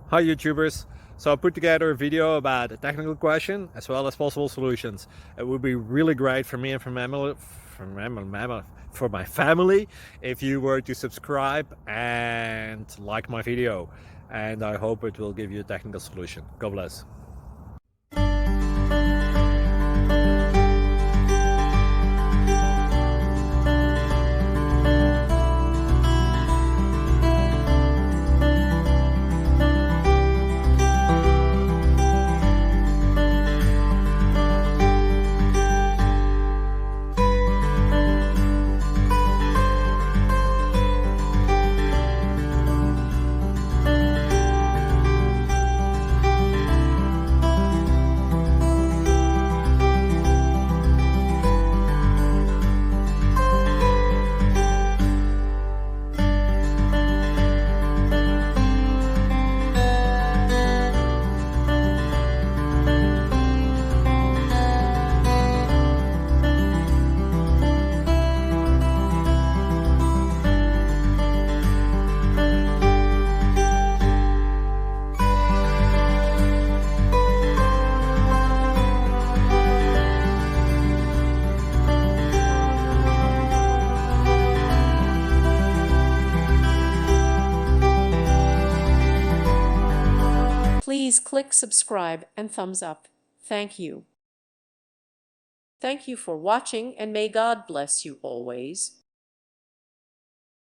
Hi YouTubers! So I put together a video about a technical question as well as possible solutions. It would be really great for me and for my family if you were to subscribe and like my video. And I hope it will give you a technical solution. God bless. Please click subscribe and thumbs up. Thank you. Thank you for watching, and may God bless you always.